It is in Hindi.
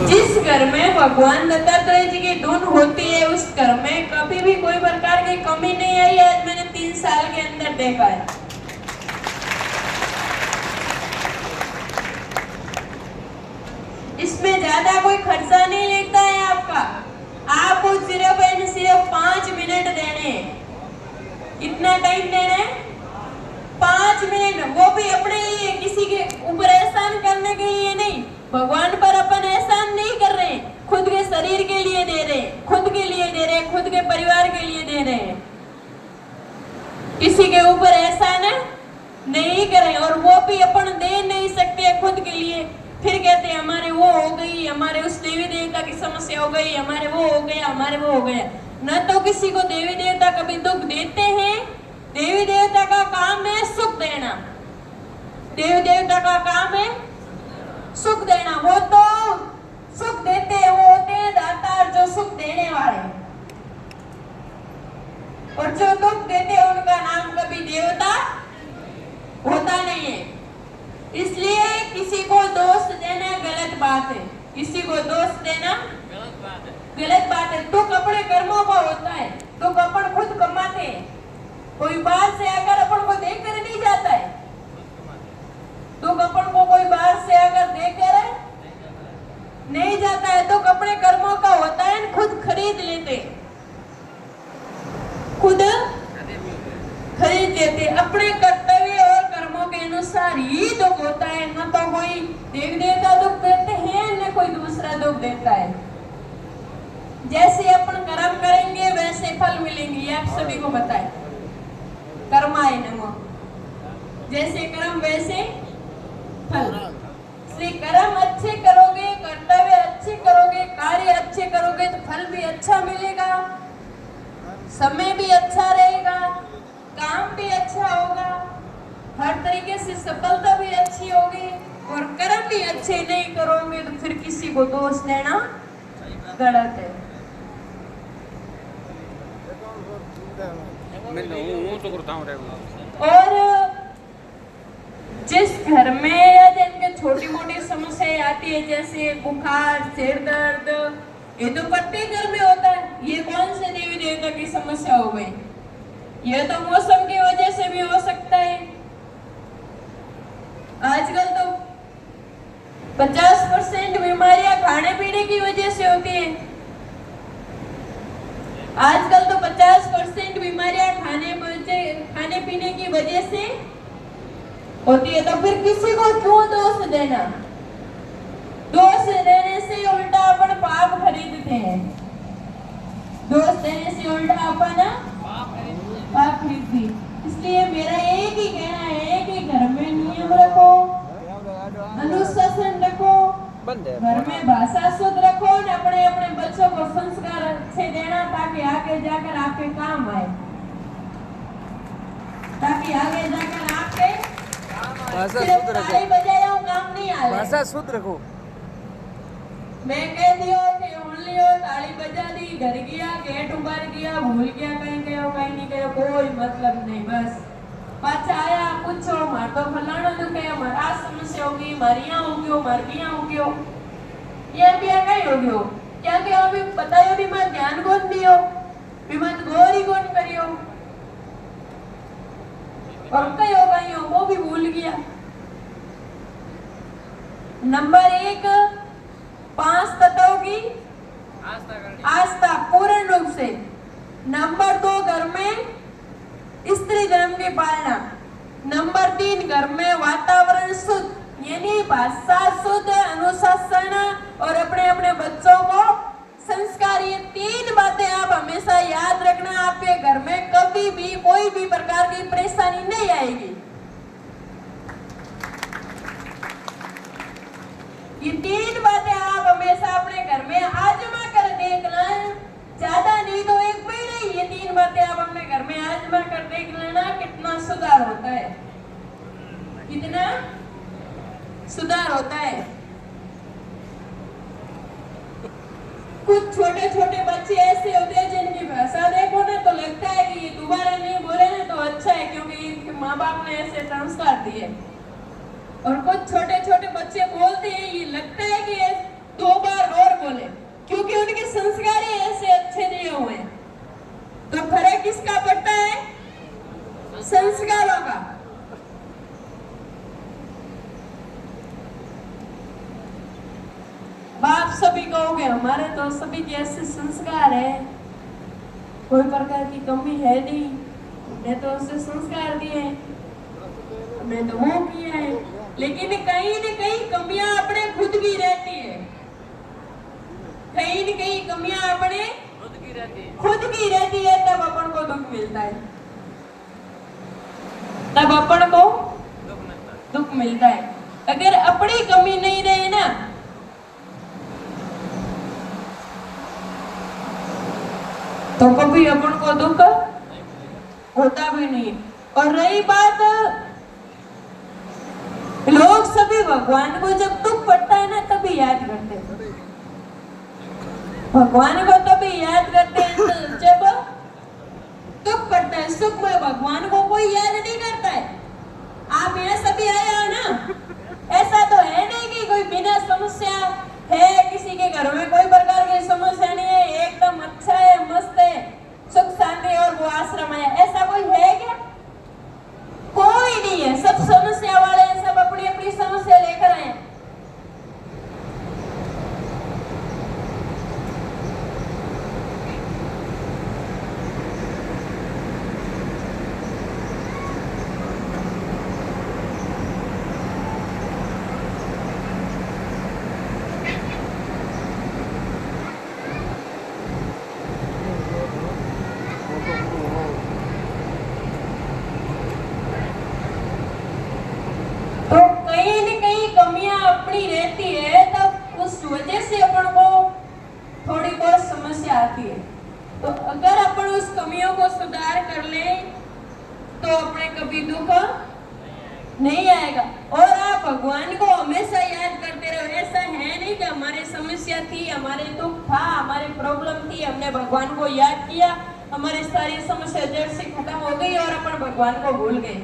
जिस घर में भगवान दत्तात्रेय जी की धुन होती है उस घर में कभी भी कोई प्रकार की कमी नहीं आई। आज मैंने 3 साल के अंदर देखा है। इसमें ज्यादा कोई खर्चा नहीं लगता है आपका। आपको सिर्फ 5 मिनट देने हैं। कितना टाइम देना है? 5 मिनट, वो भी अपने लिए, किसी के ऊपर एहसान करने के लिए नहीं। भगवान पर अपन एहसान नहीं कर रहे, खुद के शरीर के लिए दे रहे, खुद के लिए दे रहे, खुद के परिवार के लिए दे रहे हैं। किसी के ऊपर एहसान नहीं करें, और वो भी अपन दे नहीं सकते खुद के लिए। फिर कहते हैं हमारे वो हो गई, हमारे उस देवी देवता की समस्या हो गई, हमारे वो हो गया, हमारे वो हो गया। न तो किसी को देवी देवता कभी दुख देते हैं। देवी देवता का काम है सुख देना। देवी देवता का काम है सुख देना। वो तो सुख देते हैं, वो होते हैं दातार, जो सुख देने वाले। और जो दुख देते हैं उनका नाम कभी देवता होता नहीं है। इसलिए किसी को दोष देना गलत बात है। किसी को दोष देना गलत बात है। दुख अपने कर्मों का होता है। दुख अपन खुद कमाते हैं। कोई बाहर से आकर अपन को देकर नहीं जाता है। दुख अपन को कोई बाहर से आकर देकर नहीं जाता है। दुख अपने कर्मों का होता है, खुद खरीद लेते, खुद खरीद लेते। अपने कर्तव्य और कर्मों के अनुसार ही दुख होता है। न तो कोई देवी देवता दुख देते हैं, न कोई दूसरा दुख देता है। जैसे अपन कर्म करेंगे वैसे फल मिलेंगे, ये आप सभी को पता है। कर्माय नमः, जैसे कर्म वैसे फल। इसलिए कर्म अच्छे करोगे, कर्तव्य अच्छे करोगे, कार्य अच्छे करोगे तो फल भी अच्छा मिलेगा, समय भी अच्छा रहेगा, काम भी अच्छा होगा, हर तरीके से सफलता भी अच्छी होगी। और कर्म भी अच्छे नहीं करोगे तो फिर किसी को दोष देना गलत है। और जिस घर में या जिनके छोटी मोटी समस्याएं आती है, जैसे बुखार, सिर दर्द, ये तो प्रत्येक घर में होता है। ये कौन से देवी देवता की समस्या हो गई? ये तो मौसम की वजह से भी हो सकता है। आजकल तो 50% बीमारियां खाने पीने की वजह से होती है। आजकल तो 50% बीमारियां खाने पीने की वजह से होती है। तो फिर किसी को क्यों दोष देना? दोष देने से उल्टा अपन पाप खरीदते हैं। दोष देने से उल्टा अपन पाप खरीदते। इसलिए मेरा एक ही कहना है कि घर में नियम रखो, अनुशासन रखो, घर में भाषा शुद्ध रखो, और अपने अपने बच्चों को संस्कार अच्छे देना, ताकि आगे जाकर आपके काम आए, ताकि आगे जाकर आपके भाषा शुद्ध रखो, ताली बजाओ काम नहीं आए। भाषा शुद्ध रखो। मैं कह दियो कि उन लियो ताली बजा दी, घर गया, गेट उबार गया, भूल गया, कहीं गयो कहीं नहीं गयो, कोई मतलब नहीं। बस पाछा आया, पूछो मार तो फलाणो दुखे, मारा समस्या होगी, मारिया हो गयो, मारबिया हो गयो, ये भी कहीं हो गयो। क्या क्या अभी बतायो भी मत ध्यान कौन दियो, भी मत गौरी कौन करियो, और कयो कहीं वो भी भूल गया। नंबर 1, 5 तत्वों की आस्था पूर्ण रूप से। नंबर 2, घर में स्त्री धर्म की पालना। नंबर 3, घर में वातावरण शुद्ध, यानी भाषा शुद्ध, अनुशासन और अपने अपने बच्चों को संस्कार। ये 3 बातें आप हमेशा याद रखना। आपके घर में कभी भी कोई भी प्रकार की परेशानी नहीं आएगी। ये 3 बातें आप हमेशा अपने घर में आजमा कर देखना। ज्यादा नहीं तो 1 महीने ही ये 3 बातें आप अपने घर में आजमा कर देख लेना, कितना सुधार होता है, कितना सुधार होता है। कुछ छोटे छोटे बच्चे ऐसे होते हैं जिनकी भाषा देखो ना तो लगता है कि ये दोबारा नहीं बोले ना तो अच्छा है, क्योंकि इनके माँ बाप ने ऐसे संस्कार दिए। और कुछ छोटे छोटे बच्चे बोलते हैं, ये लगता है कि 2 बार सभी कहोगे हमारे तो सभी के ऐसे संस्कार है, कोई प्रकार की कमी है नहीं, हमने तो उससे संस्कार दिए, हमने तो वो किया है। लेकिन कहीं न कहीं कमियां अपने खुद की रहती है, कहीं न कहीं कमियां अपने खुद की रहती है, तब अपन को दुख मिलता है, तब अपन को दुख मिलता है। अगर अपनी कमी नहीं रहे ना तो कभी अपन को दुख होता भी नहीं। और रही बात, लोग सभी भगवान को जब दुख पड़ता है ना तभी याद करते हैं, भगवान को तभी याद करते हैं जब दुख पड़ता है। सुख में भगवान को कोई याद नहीं करता है। आप यहाँ सभी आए हो ना, ऐसा तो है नहीं कि कोई बिना समस्या है, किसी के घर में कोई प्रकार की समस्या नहीं है, एकदम अच्छा है, मस्त है, सुख शांति और वो आश्रम है, ऐसा कोई है क्या? कोई नहीं है, सब समस्या वाले हैं, सब अपनी अपनी समस्या लेकर आए हैं। तो कहीं न कहीं कमियां अपनी रहती है, तब उस वजह से अपन को थोड़ी बहुत समस्या आती है। तो अगर अपन उस कमियों को सुधार कर ले तो अपने कभी दुख नहीं आएगा। और आप भगवान को हमेशा याद करते रहो। ऐसा है नहीं कि हमारी समस्या थी, हमारे दुख था, हमारी प्रॉब्लम थी, हमने भगवान को याद किया, हमारी सारी समस्या जड़ से खत्म हो गई और अपन भगवान को भूल गए।